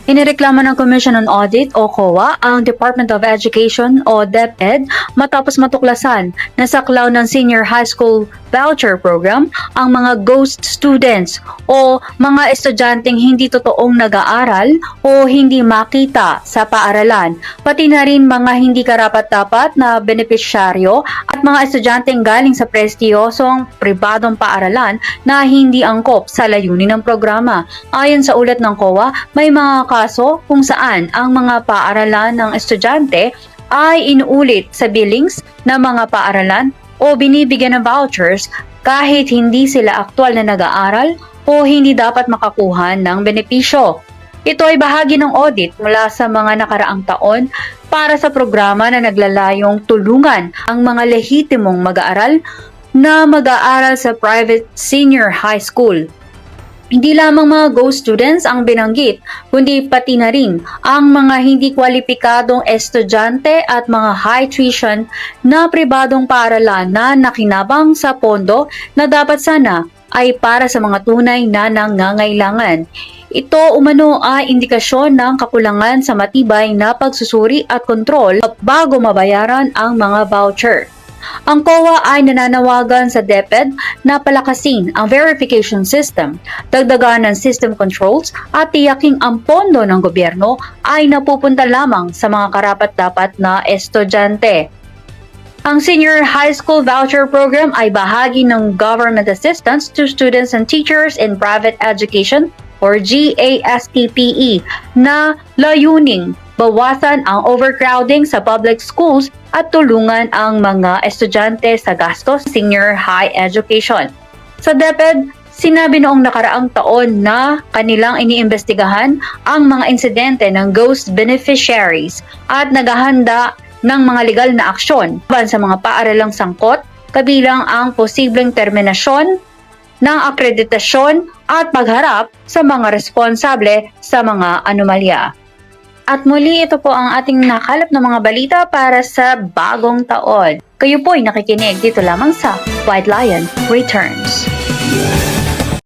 Inireklamo ng Commission on Audit o COA ang Department of Education o DepEd matapos matuklasan na saklaw ng Senior High School Voucher Program ang mga ghost students o mga estudyanteng hindi totoong nag-aaral o hindi makita sa paaralan, pati na rin mga hindi karapat-dapat na benepisyaryo at mga estudyanteng galing sa prestiyosong pribadong paaralan na hindi angkop sa layunin ng programa. Ayon sa ulat ng COA, may mga kaso kung saan ang mga paaralan ng estudyante ay inuulit sa billings ng mga paaralan o binibigyan ng vouchers kahit hindi sila aktual na nag-aaral o hindi dapat makakuha ng benepisyo. Ito ay bahagi ng audit mula sa mga nakaraang taon para sa programa na naglalayong tulungan ang mga lehitimong mag-aaral na mag-aaral sa private senior high school. Hindi lamang mga ghost students ang binanggit, kundi pati na rin ang mga hindi kwalipikadong estudyante at mga high tuition na pribadong paaralan na nakinabang sa pondo na dapat sana ay para sa mga tunay na nangangailangan. Ito umano ay indikasyon ng kakulangan sa matibay na pagsusuri at kontrol bago mabayaran ang mga voucher. Ang COA ay nananawagan sa DepEd na palakasin ang verification system, dagdagan ng system controls at tiyaking ang pondo ng gobyerno ay napupunta lamang sa mga karapat-dapat na estudyante. Ang Senior High School Voucher Program ay bahagi ng Government Assistance to Students and Teachers in Private Education or GASTPE na layuning bawasan ang overcrowding sa public schools at tulungan ang mga estudyante sa gastos sa senior high education. Sa DepEd, sinabi noong nakaraang taon na kanilang iniimbestigahan ang mga insidente ng ghost beneficiaries at naghahanda ng mga legal na aksyon sa mga paaralang sangkot, kabilang ang posibleng terminasyon ng akreditasyon at pagharap sa mga responsable sa mga anomalya. At muli, ito po ang ating nakalap na mga balita para sa bagong taon. Kayo po ay nakikinig dito lamang sa White Lion Returns.